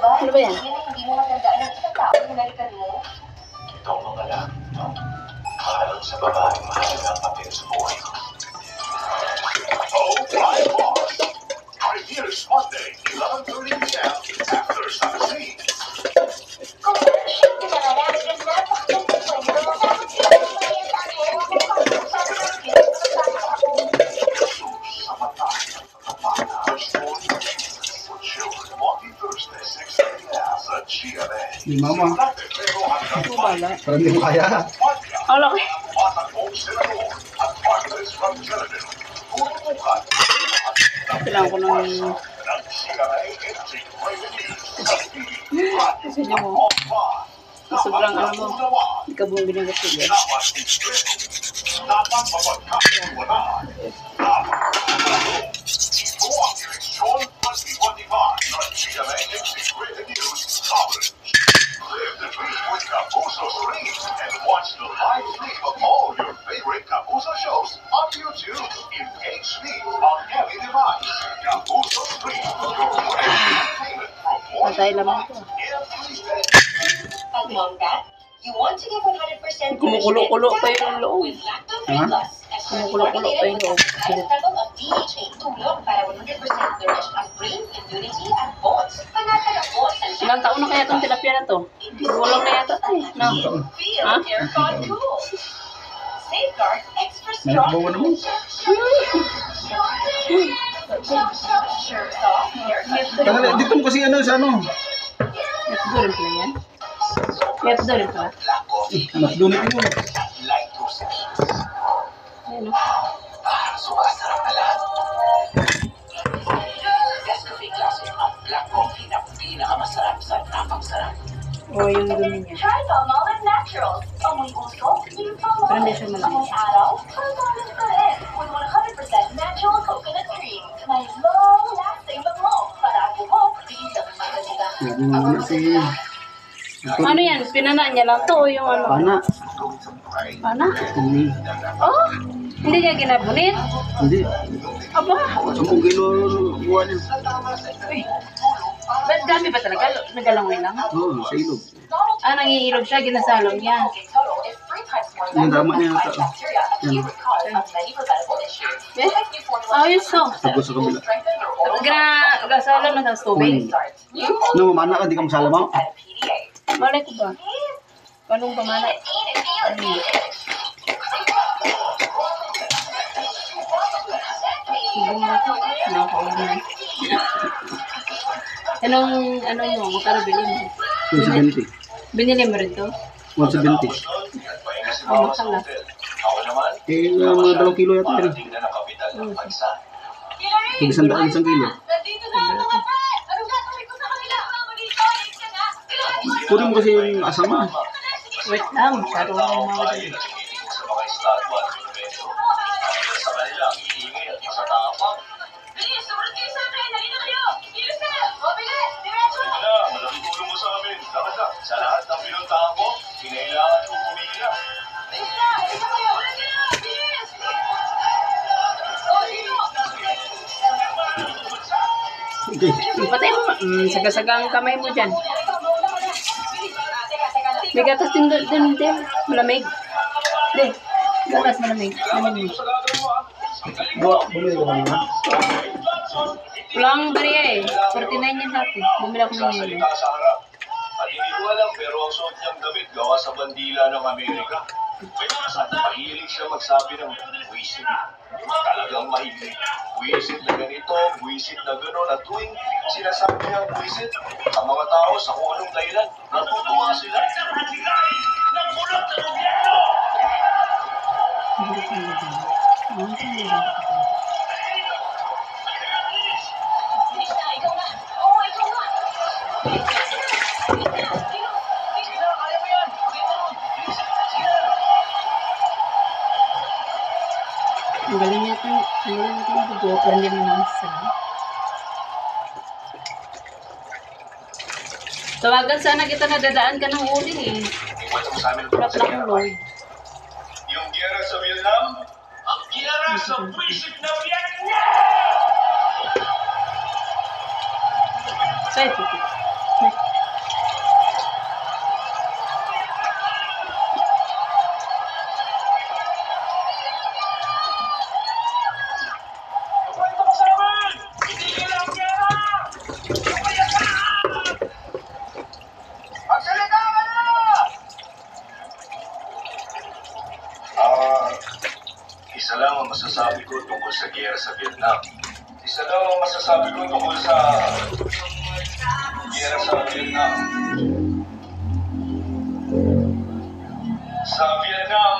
Ano ba yan? Hindi mo matandaan ng isang tao hinalikan mo. Itong mga lang, parang sa babaeng mahalagang papel sa buhay ko. Oh, my boss! Right here is Monday, 11:30 p.m. after Sunday. Kung siya pinangarap, napakaganda po ito. Tapos ito yung mga sa akin, Sa mata ng pagpapala, Monday, Thursday, 6 p.m. sa GMA. Ni mama. Pero hanggang Ito bala. Parang hindi mo kaya. Ang laki. Matakbong senador at Marcos Representative. Tutukan Kailangan ko ng... ng GMA Instinct Breaking News sa TV. Kasi niya mo. Sobrang ano mo. Hindi ka buong binagat ko dyan. Dapat iskreto. Dapat mapagkakatiwalaan. Dapat matulong. Ito ang eleksyon 2025 ng GMA Instinct Breaking News coverage. Live the dream with Kapuso Stream and watch the live stream of all your favorite Kapuso shows on YouTube in HD on any device. Kapuso Stream, your friend entertainment from morning Patay to lamang night. ito. Every day. Among that, you want to give 100% Kumukulo-kulo pa yung loob. with Lacto-Free Plus. as Kumukulo-kulo pa yung loob. High level of DHA, tulong para 100% nourish ang brain, immunity, and bones. Panatan ang bones and Ilang taon na kaya itong tilapia na to? Gulang na yata. Ay, no. feel Ha? aircon cool. Safeguard extra strong. Naikbawa naman. Sure soft haircut. Tagal, dito mo kasi ano sa ano. Ito rin pala yan. Ito rin pala. Mas dunit mo. Light dosage. Ayan o. Parang sumasarap na lahat. Nescafe Classic ang black coffee na pinakamasarap sa napangsarap. O yung dumi niya. Try Palmolive Naturals. Amoy usok, yung Pero hindi siya Palmolive. malaki. Amoy araw, Palmolive pa rin. With 100% natural coconut cream. May long-lasting bango. Para buhok, di lang maganda. Sabi mo na si... Ano yan? Pinana niya lang to o yung ano? Pana. Pana? Hindi. Oh! Hindi niya ginabunit? Hindi. Aba! 10 kilo buwan niya. Uy! Ba't dami ba talaga? Nagalangoy lang? Oo, sa ilog. Ah, nangiilog siya, ginasalong niya. Total is 3 times more Yung drama niya likely to yata. fight bacteria, a favorite cause of many preventable issues. Eh? Like new formula Ayos oh. Tapos sa kabila. strengthen your oral Gasalong na sa tubig. start. New No, mamana ka, di ka masala mo. at PDA. Malay ko ba? Anong pamana? Nakakaulan na. Anong, ano mo? Magkano bilhin mo? 170. Binili mo rin to? 170. Oh, makala. Ako naman, Eh, mga 2 kilo yata rin. parating na ng kapital ng bansa. Tig-100 isang kilo. Nandito na ang mga pa! Anong gagawin ko sa kanila? Mamulito, late ka na! Kunin mo kasi yung asama. Wait lang, masyado na yung mga Bayan ang hinihingi sa mga estatwa at monumento. Sa kanila, ang hihingi at masatapang. Bilis, sumunod kayo sa akin! Halina kayo! Bilis na! O, bilis! Diretso! Wala, malaking tulong mo sa amin. Dapat na, sa lahat ng pinuntahan ko, kinailangan kong pumila. Bilis na! Halina kayo! Halina kayo! Bilis! O, dito! Okay. Patay mo, saga-saga ang kamay mo dyan. May gatas din din. Malamig. Di, gatas malamig. Malamig. Bumili ka ba naman? Walang bariya eh. 49 yan dati. Bumila ko na yun. Sasalita sa harap. At hindi ko alam, pero ang suot niyang damit gawa sa bandila ng Amerika. At mahilig siya magsabi ng buwisit. Talagang mahilig. Buwisit na ganito, buwisit na gano'n. At tuwing sinasabi niya ang buwisit, ang mga tao sa kung anong dahilan, natutuwa sila. Bilis na! Ikaw na! Oo, ikaw na! Ang galing yata. Ang galing yata yung video. Pero hindi mo nasa. Tawagan sana kita na dadaan ka ng uli eh. Ikwento mo sa amin ang Wala pala akong Lord. Yung giyera sa Vietnam, ang giyera sa buwisit na Vietnam! Say, Titi. sa giyera sa Vietnam. Isa daw ang masasabi ko tungkol sa giyera sa Vietnam. Sa Vietnam,